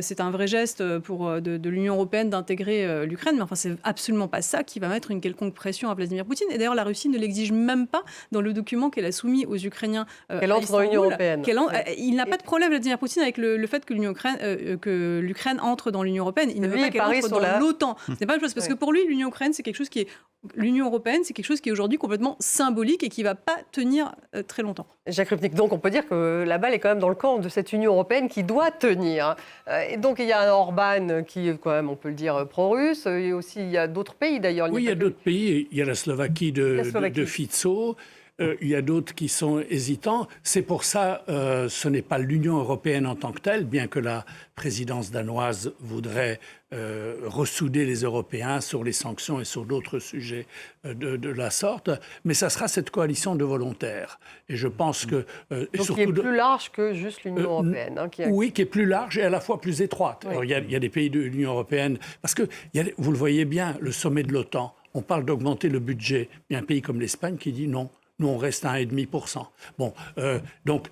c'est un vrai geste de l'Union européenne d'intégrer l'Ukraine, mais enfin, c'est absolument pas ça qui va mettre une quelconque pression à Vladimir Poutine. Et d'ailleurs, la Russie ne l'exige même pas dans le document qu'elle a soumis aux Ukrainiens. Qu'elle entre dans l'Union européenne. Il n'a pas de problème, Vladimir Poutine, avec le fait que l'Ukraine entre dans l'Union européenne. Il ne veut pas qu'elle entre dans l'OTAN. Ce n'est pas une chose, parce que pour lui, l'Union européenne, c'est quelque chose qui est aujourd'hui complètement symbolique et qui ne va pas tenir très longtemps. Jacques Rupnik, donc on peut dire que la balle est quand même dans le camp de cette Union européenne qui doit tenir. Et donc il y a un Orban qui est quand même, on peut le dire, pro-russe. Et aussi il y a d'autres pays d'ailleurs. Oui, il y a d'autres pays. Il y a la Slovaquie de Fico. Il y a d'autres qui sont hésitants. C'est pour ça, ce n'est pas l'Union européenne en tant que telle, bien que la présidence danoise voudrait ressouder les Européens sur les sanctions et sur d'autres sujets de la sorte. Mais ça sera cette coalition de volontaires. Et je pense que... donc qui est plus large que juste l'Union européenne. Oui, qui est plus large et à la fois plus étroite. Oui. Alors, il y a des pays de l'Union européenne... Parce que, vous le voyez bien, le sommet de l'OTAN, on parle d'augmenter le budget. Il y a un pays comme l'Espagne qui dit non. Nous, on reste à 1,5%. Bon, donc,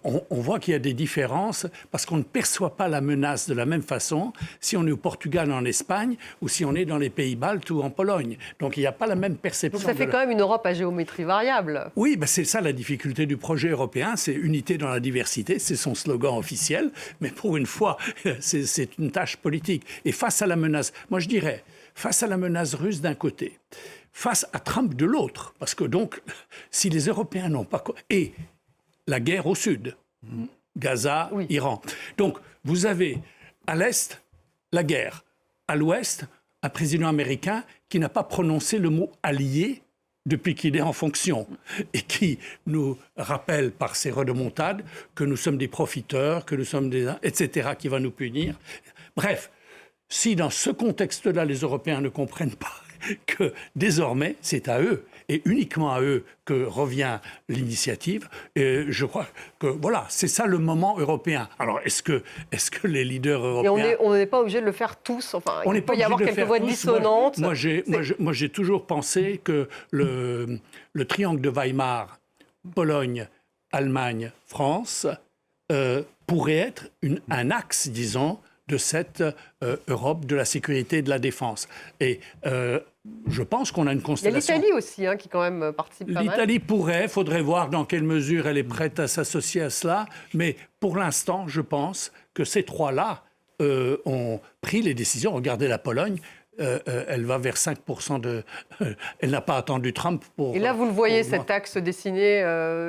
on voit qu'il y a des différences parce qu'on ne perçoit pas la menace de la même façon si on est au Portugal, en Espagne, ou si on est dans les pays baltes ou en Pologne. Donc, il n'y a pas la même perception. Donc, ça fait quand même une Europe à géométrie variable. Oui, c'est ça la difficulté du projet européen, c'est unité dans la diversité, c'est son slogan officiel, mais pour une fois, c'est une tâche politique. Et face à la menace, moi je dirais, face à la menace russe d'un côté, face à Trump de l'autre, parce que donc, si les Européens n'ont pas... Et la guerre au sud, Gaza, oui. Iran. Donc, vous avez à l'est la guerre, à l'ouest, un président américain qui n'a pas prononcé le mot « allié » depuis qu'il est en fonction, et qui nous rappelle par ses rodomontades que nous sommes des profiteurs, que nous sommes des... etc., qui va nous punir. Bref, si dans ce contexte-là, les Européens ne comprennent pas que désormais, c'est à eux, et uniquement à eux, que revient l'initiative. Et je crois que, voilà, c'est ça le moment européen. Alors, est-ce que les leaders européens... Et on n'est pas obligé de le faire tous. Enfin, il peut y avoir quelques voix dissonantes. Moi, j'ai toujours pensé que le triangle de Weimar, Pologne, Allemagne, France, pourrait être un axe, disons, de cette Europe de la sécurité et de la défense. Et je pense qu'on a une constellation... Il y a l'Italie aussi, qui quand même participe pas mal. L'Italie pourrait, il faudrait voir dans quelle mesure elle est prête à s'associer à cela, mais pour l'instant, je pense que ces trois-là ont pris les décisions. Regardez la Pologne, elle va vers 5% de... elle n'a pas attendu Trump pour... Et là, vous le voyez, cet axe se dessiner,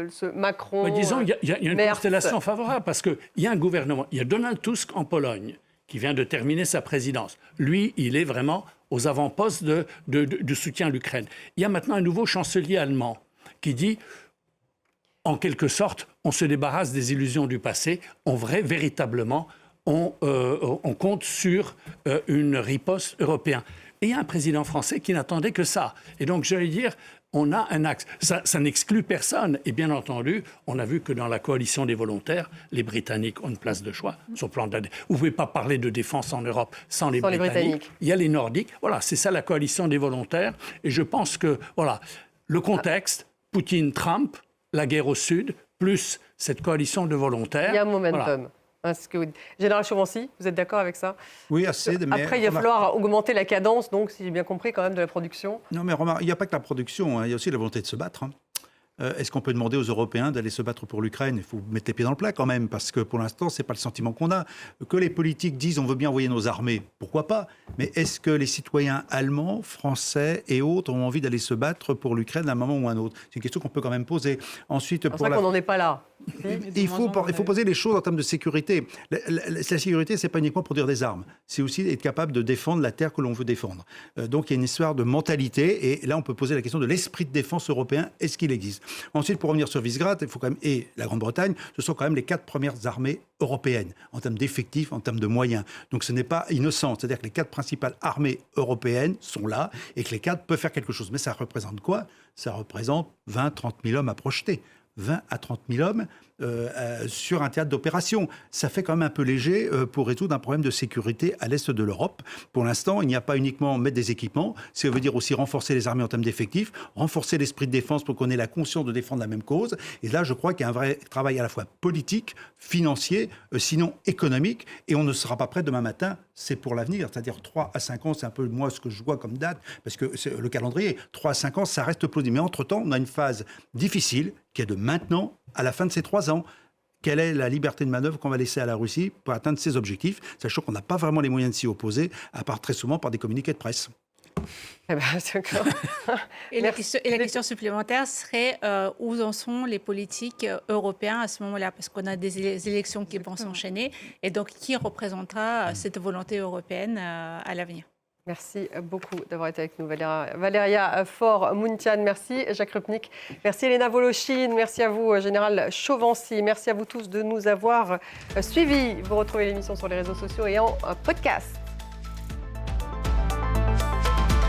ce Macron... Mais disons, il y a une Merz. constellation favorable, parce qu'il y a un gouvernement, il y a Donald Tusk en Pologne, qui vient de terminer sa présidence. Lui, il est vraiment aux avant-postes du soutien à l'Ukraine. Il y a maintenant un nouveau chancelier allemand qui dit, en quelque sorte, on se débarrasse des illusions du passé, véritablement, on compte sur une riposte européenne. Et il y a un président français qui n'attendait que ça. Et donc, j'allais dire, on a un axe. Ça n'exclut personne. Et bien entendu, on a vu que dans la coalition des volontaires, les Britanniques ont une place de choix sur le plan de la... Vous ne pouvez pas parler de défense en Europe sans les Britanniques. Il y a les Nordiques. Voilà, c'est ça la coalition des volontaires. Et je pense que, voilà, le contexte, Poutine-Trump, la guerre au Sud, plus cette coalition de volontaires... Il y a un momentum. Voilà. Général Chauvency, vous êtes d'accord avec ça? Oui, assez. Mais après, il va falloir augmenter la cadence, donc, si j'ai bien compris, quand même, de la production. Non, mais remarque, il n'y a pas que la production, il y a aussi la volonté de se battre. Est-ce qu'on peut demander aux Européens d'aller se battre pour l'Ukraine? Il faut mettre les pieds dans le plat quand même, parce que pour l'instant, ce n'est pas le sentiment qu'on a. Que les politiques disent on veut bien envoyer nos armées, pourquoi pas? Mais est-ce que les citoyens allemands, français et autres ont envie d'aller se battre pour l'Ukraine à un moment ou à un autre? C'est une question qu'on peut quand même poser. Ensuite, c'est vrai qu'on n'en est pas là. Il faut poser les choses en termes de sécurité. La sécurité, ce n'est pas uniquement produire des armes. C'est aussi être capable de défendre la terre que l'on veut défendre. Donc, il y a une histoire de mentalité. Et là, on peut poser la question de l'esprit de défense européen. Est-ce qu'il existe? Ensuite, pour revenir sur Visegrad, il faut quand même, et la Grande-Bretagne, ce sont quand même les 4 premières armées européennes, en termes d'effectifs, en termes de moyens. Donc, ce n'est pas innocent. C'est-à-dire que les 4 principales armées européennes sont là et que les 4 peuvent faire quelque chose. Mais ça représente quoi? Ça représente 20-30 000 hommes à projeter. 20 à 30 000 hommes sur un théâtre d'opération. Ça fait quand même un peu léger pour résoudre un problème de sécurité à l'est de l'Europe. Pour l'instant, il n'y a pas uniquement mettre des équipements, ça veut dire aussi renforcer les armées en termes d'effectifs, renforcer l'esprit de défense pour qu'on ait la conscience de défendre la même cause. Et là, je crois qu'il y a un vrai travail à la fois politique, financier, sinon économique, et on ne sera pas prêt demain matin. C'est pour l'avenir, c'est-à-dire 3 à 5 ans, c'est un peu moi ce que je vois comme date, parce que le calendrier, 3 à 5 ans, ça reste plausible. Mais entre-temps, on a une phase difficile qui est de maintenant à la fin de ces 3 ans. Quelle est la liberté de manœuvre qu'on va laisser à la Russie pour atteindre ses objectifs, sachant qu'on n'a pas vraiment les moyens de s'y opposer, à part très souvent par des communiqués de presse. Et la question supplémentaire serait où en sont les politiques européens à ce moment-là? Parce qu'on a des élections qui vont s'enchaîner. Et donc, qui représentera cette volonté européenne à l'avenir? Merci beaucoup d'avoir été avec nous, Valéria Faure-Muntian. Merci, Jacques Rupnik. Merci, Elena Voloshin. Merci à vous, Général Chauvency. Merci à vous tous de nous avoir suivis. Vous retrouvez l'émission sur les réseaux sociaux et en podcast.